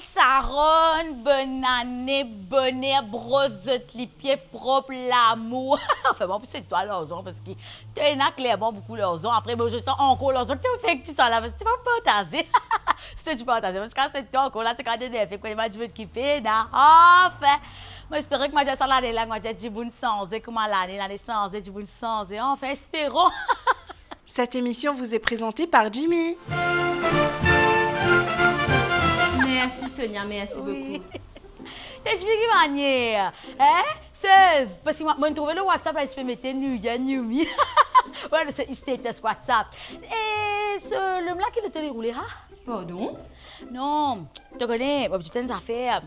Saron, bonne année, bonheur, brosotte, les pieds propres, l'amour. Enfin bon, c'est toi, Lorzon, parce que tu as clairement beaucoup Lorzon. Après, bon, je t'en encore Lorzon, tu fais que tu sens là, parce que tu vas pas partager. C'est tu partager, parce que quand c'est toi encore là, tu as quand même fait, quand il m'a dit que tu kiffer, là. Enfin, moi, j'espère que ma ça l'année là, moi, j'ai dit bonne santé, comment l'année sans, j'ai dit bonne santé. Enfin, espérons. Cette émission vous est présentée par Jimmy. Merci Sonia, merci beaucoup. T'es de quelle manière? Hein? C'est parce que moi, je trouve le WhatsApp là, je peux mettre Numi. Voilà, c'est status WhatsApp. Et ce l'homme là qui le te déroulé, hein? Pardon? Non, tu connais, moi, j'ai des affaires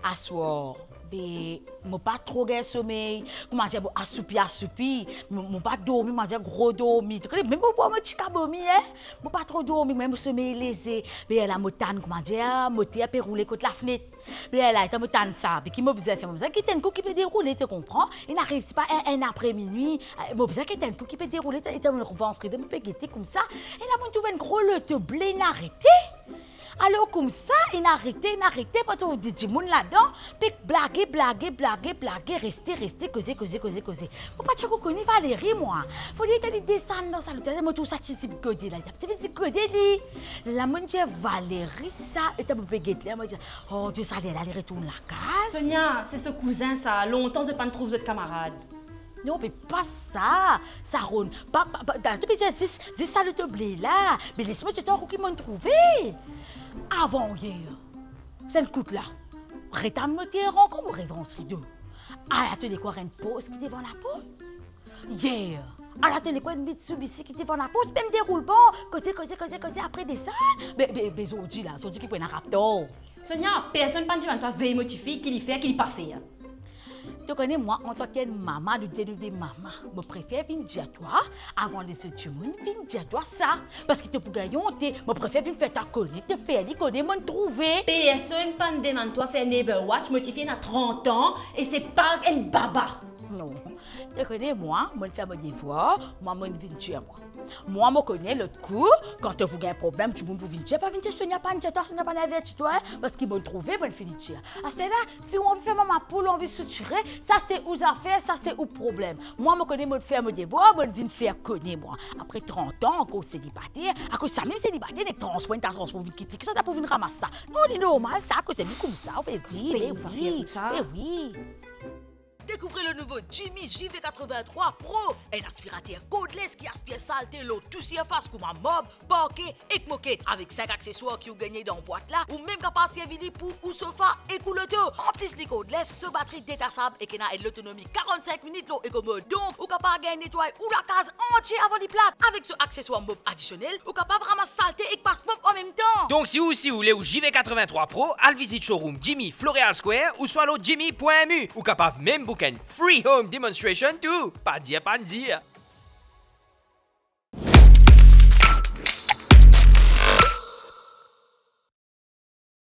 à soir. Mais je pas trop de sommeil. Comment dire, assoupi. Je pas dormi, je dire gros dormi. Tu connais, même pour moi, je dormi, hein? Je pas trop dormi, même sommeil lésé. Mais elle a motane, comment dire, moté a rouler contre la fenêtre. Mais elle a été motane ça. Puis qui m'a besoin de faire, moi, qui est un coup qui peut dérouler, tu comprends? Il n'arrive pas un après-minuit. Moi, besoin qu'il y ait un coup qui peut dérouler, il y a une revancherie de me pégueter comme ça. Et là, moi, tu vois un gros le te blé n'arrêter. Alors comme ça, il a arrêté, parce qu'on dit du monde là-dedans, puis blaguer, rester, causer. Faut pas dire qu'on connaît Valérie, moi. Faut dire qu'elle descend dans sa l'hôtel, moi tout ça, tu sais, coder là. Tu sais, coder lui. La monde dit Valérie, ça, et t'as me pégueter là, moi dit, oh Dieu, ça elle retourne la case. Sonia, c'est ce cousin ça. Longtemps je pas trouve votre camarade. Non, mais pas ça. Ça ronde. Tu peux dire, c'est ça le blé là. Mais laisse-moi te dire qui m'ont trouvé. Avant hier, c'est le coup là. Rétam noté rencontre ou révérence deux. À l'atelier quoi, une pause qui devant la peau. Hier, à l'atelier quoi, une Mitsubishi qui devant la pause. Même déroule bon. Causer. Après des ça. Mais Zodi là, Zodi qui prend un raptor. Sonia, personne pas dit toi veille motivé qu'il y fait, qu'il y pas fait. Tu connais, moi, en tant que maman, de maman, je préfère venir dire toi, avant de se tuer, venir dire toi ça. Parce que tu peux gagner, je préfère venir faire ta connaître, te faire les connaître, me trouver. Personne pas demande toi faire neighbor watch, motivé à 30 ans, et c'est pas une baba. Non. Tu connais, moi, je fais mon devoir, moi, je viens dire moi. Moi, je connais l'autre coup, quand tu as un problème, tu peux venir dire, pas venir Sonia, pas avec toi, parce qu'ils m'ont trouvé, je vais dire. À ce là, si on veut faire ma poule, on veut suturer, ça c'est aux affaires, ça c'est au problème. Moi, je connais, je fais mon devoir, je viens faire connaître moi. Après 30 ans, encore célibataire, à cause ça, même célibataire, les transports, ça t'a pour venir ramasser ça. Non, c'est normal, ça, à cause c'est comme ça, oui. Découvrez le nouveau Jimmy JV83 Pro, un aspirateur cordless qui aspire saleté l'eau tout surface comme un mob, parquet et moquette. Avec 5 accessoires qui ont gagné dans la boîte là, ou même capable de servir pour ou sofa et couleau. En plus, les cordless, ce batterie détachable et qui a l'autonomie 45 minutes l'eau et commode. Donc, ou capable de nettoyer ou la case entière avant les plates. Avec ce accessoire mob additionnel, ou capable de ramasser saleté et passe mob en même temps. Donc, si vous voulez au JV83 Pro, allez visiter showroom Jimmy Floréal Square ou soit l'autre Jimmy.mu. Ou capable même une free home demonstration tout. Pas dire.